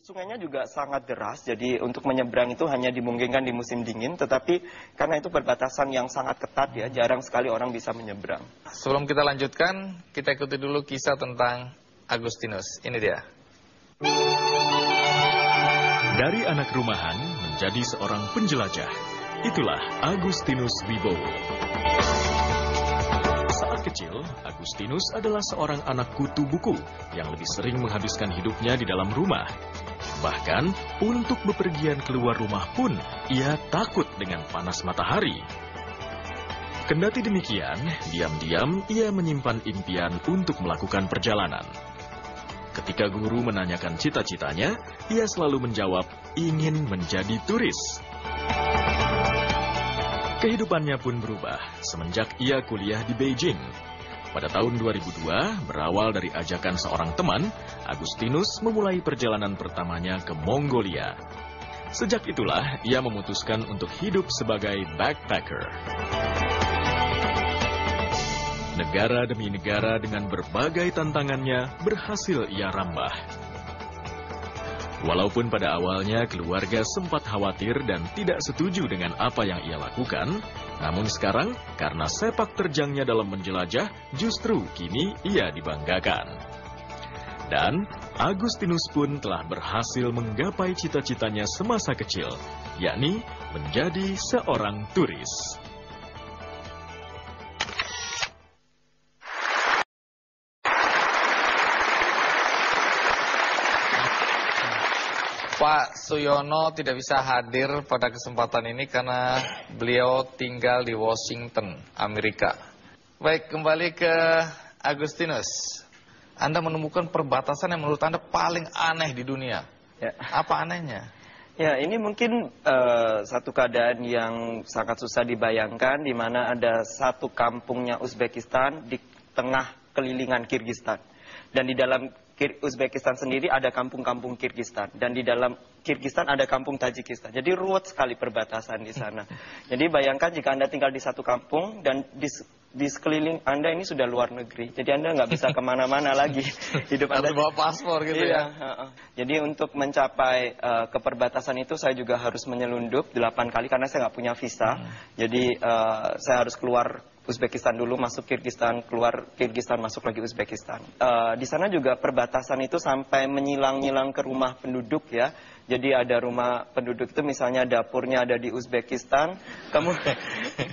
Sungainya juga sangat deras, jadi untuk menyeberang itu hanya dimungkinkan di musim dingin, tetapi karena itu perbatasan yang sangat ketat ya, jarang sekali orang bisa menyeberang. Sebelum kita lanjutkan, kita ikuti dulu kisah tentang Agustinus. Ini dia. Dari anak rumahan menjadi seorang penjelajah, itulah Agustinus Wibowo. Saat kecil, Agustinus adalah seorang anak kutu buku yang lebih sering menghabiskan hidupnya di dalam rumah. Bahkan, untuk bepergian keluar rumah pun, ia takut dengan panas matahari. Kendati demikian, diam-diam ia menyimpan impian untuk melakukan perjalanan. Ketika guru menanyakan cita-citanya, ia selalu menjawab ingin menjadi turis. Kehidupannya pun berubah semenjak ia kuliah di Beijing. Pada tahun 2002, berawal dari ajakan seorang teman, Agustinus memulai perjalanan pertamanya ke Mongolia. Sejak itulah, ia memutuskan untuk hidup sebagai backpacker. Negara demi negara dengan berbagai tantangannya berhasil ia rambah. Walaupun pada awalnya keluarga sempat khawatir dan tidak setuju dengan apa yang ia lakukan, namun sekarang karena sepak terjangnya dalam menjelajah, justru kini ia dibanggakan. Dan Agustinus pun telah berhasil menggapai cita-citanya semasa kecil, yakni menjadi seorang turis. Pak Suyono tidak bisa hadir pada kesempatan ini karena beliau tinggal di Washington, Amerika. Baik, kembali ke Agustinus. Anda menemukan perbatasan yang menurut Anda paling aneh di dunia. Ya. Apa anehnya? Ya, ini mungkin satu keadaan yang sangat susah dibayangkan, di mana ada satu kampungnya Uzbekistan di tengah kelilingan Kirgistan. Dan di dalam Uzbekistan sendiri ada kampung-kampung Kirgistan, dan di dalam Kirgistan ada kampung Tajikistan. Jadi ruwet sekali perbatasan di sana. Jadi bayangkan jika Anda tinggal di satu kampung dan di sekeliling Anda ini sudah luar negeri. Jadi Anda nggak bisa kemana-mana lagi. Hidup Anda harus bawa paspor gitu iya, ya. Jadi untuk mencapai ke perbatasan itu saya juga harus menyelundup 8 kali karena saya nggak punya visa. Jadi saya harus keluar Uzbekistan dulu, masuk Kirgistan, keluar Kirgistan, masuk lagi Uzbekistan. Di sana juga perbatasan itu sampai menyilang-nyilang ke rumah penduduk ya. Jadi ada rumah penduduk itu misalnya dapurnya ada di Uzbekistan,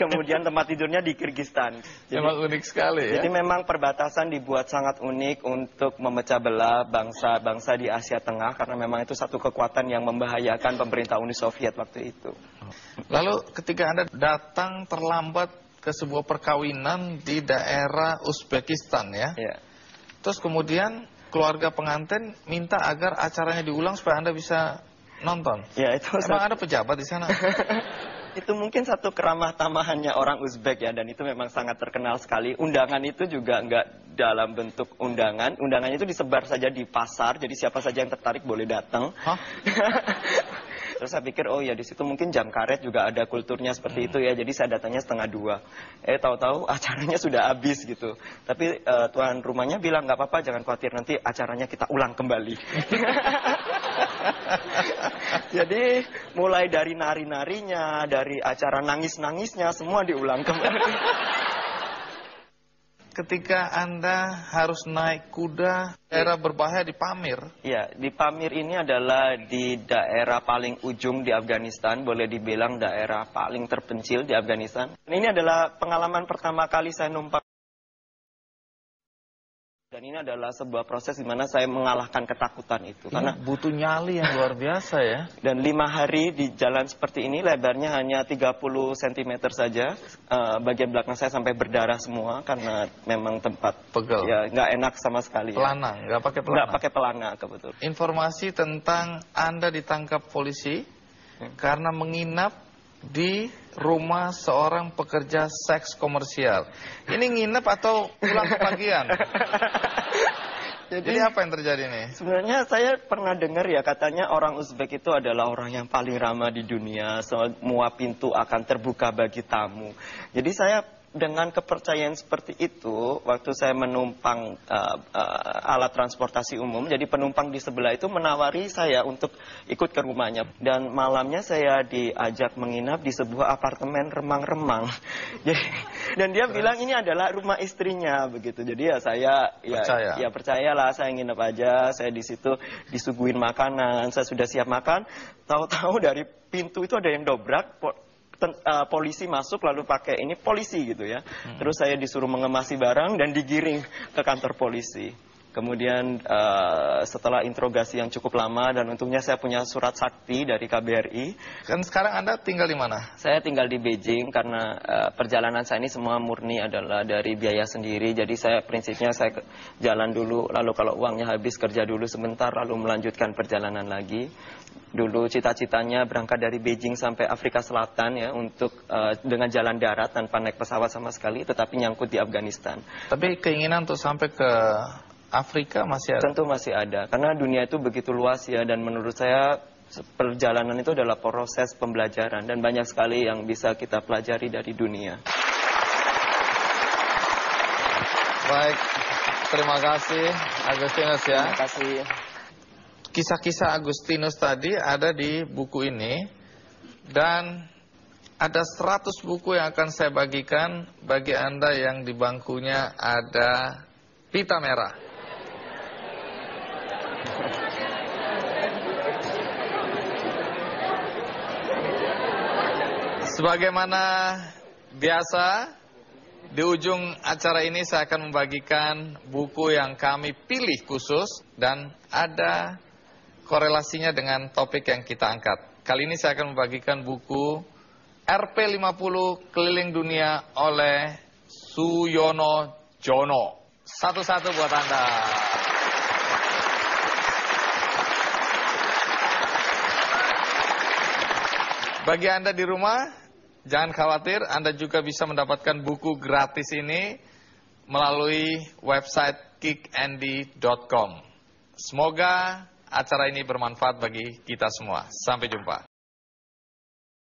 kemudian tempat tidurnya di Kirgistan. Jadi, memang unik sekali ya. Jadi memang perbatasan dibuat sangat unik untuk memecah belah bangsa-bangsa di Asia Tengah, karena memang itu satu kekuatan yang membahayakan pemerintah Uni Soviet waktu itu. Lalu ketika Anda datang terlambat ke sebuah perkawinan di daerah Uzbekistan ya. Ya. Terus kemudian keluarga pengantin minta agar acaranya diulang supaya Anda bisa nonton. Ya, itu emang ada pejabat di sana? Itu mungkin satu keramah tamahannya orang Uzbek ya, dan itu memang sangat terkenal sekali. Undangan itu juga nggak dalam bentuk undangan. Undangannya itu disebar saja di pasar, jadi siapa saja yang tertarik boleh datang. Hah? Terus saya pikir, oh ya di situ mungkin jam karet juga ada kulturnya seperti itu ya. Jadi saya datangnya 1:30. Tahu-tahu acaranya sudah habis gitu. Tapi tuan rumahnya bilang nggak apa-apa, jangan khawatir, nanti acaranya kita ulang kembali. Jadi mulai dari nari-narinya, dari acara nangis-nangisnya, semua diulang kembali. Ketika Anda harus naik kuda, daerah berbahaya di Pamir. Ya, di Pamir ini adalah di daerah paling ujung di Afghanistan, boleh dibilang daerah paling terpencil di Afghanistan. Ini adalah pengalaman pertama kali saya numpang. Dan ini adalah sebuah proses di mana saya mengalahkan ketakutan itu. Karena butuh nyali yang luar biasa ya. Dan 5 hari di jalan seperti ini, lebarnya hanya 30 cm saja. Bagian belakang saya sampai berdarah semua karena memang tempat pegel. Ya, nggak enak sama sekali. Pelana, nggak pakai pelana. Nggak pakai pelana, kebetulan. Informasi tentang Anda ditangkap polisi karena menginap di rumah seorang pekerja seks komersial. Ini nginep atau pulang kepagian? Jadi apa yang terjadi nih? Sebenarnya saya pernah dengar ya, katanya orang Uzbek itu adalah orang yang paling ramah di dunia. Semua pintu akan terbuka bagi tamu. Jadi saya dengan kepercayaan seperti itu, waktu saya menumpang alat transportasi umum, jadi penumpang di sebelah itu menawari saya untuk ikut ke rumahnya. Dan malamnya saya diajak menginap di sebuah apartemen remang-remang. Dan dia bilang ini adalah rumah istrinya begitu. Jadi ya saya percayalah, saya nginep aja, saya di situ disuguhin makanan, saya sudah siap makan. Tahu-tahu dari pintu itu ada yang dobrak. Polisi masuk lalu pakai ini polisi gitu ya. Terus saya disuruh mengemasi barang dan digiring ke kantor polisi. Kemudian setelah interogasi yang cukup lama dan untungnya saya punya surat sakti dari KBRI. Kan sekarang Anda tinggal di mana? Saya tinggal di Beijing karena perjalanan saya ini semua murni adalah dari biaya sendiri. Jadi prinsipnya saya jalan dulu, lalu kalau uangnya habis kerja dulu sebentar, lalu melanjutkan perjalanan lagi. Dulu cita-citanya berangkat dari Beijing sampai Afrika Selatan ya untuk dengan jalan darat tanpa naik pesawat sama sekali, tetapi nyangkut di Afghanistan. Tapi keinginan untuk sampai ke Afrika masih ada? Tentu masih ada, karena dunia itu begitu luas ya, dan menurut saya perjalanan itu adalah proses pembelajaran dan banyak sekali yang bisa kita pelajari dari dunia. Baik, terima kasih Agustinus ya. Terima kasih. Kisah-kisah Agustinus tadi ada di buku ini, dan ada 100 buku yang akan saya bagikan bagi Anda yang di bangkunya ada pita merah. Sebagaimana biasa, di ujung acara ini saya akan membagikan buku yang kami pilih khusus dan ada korelasinya dengan topik yang kita angkat. Kali ini saya akan membagikan buku RP50 Keliling Dunia oleh Suyono Jono. Satu-satu buat Anda. Bagi Anda di rumah, jangan khawatir, Anda juga bisa mendapatkan buku gratis ini melalui website kickandy.com. Semoga acara ini bermanfaat bagi kita semua. Sampai jumpa.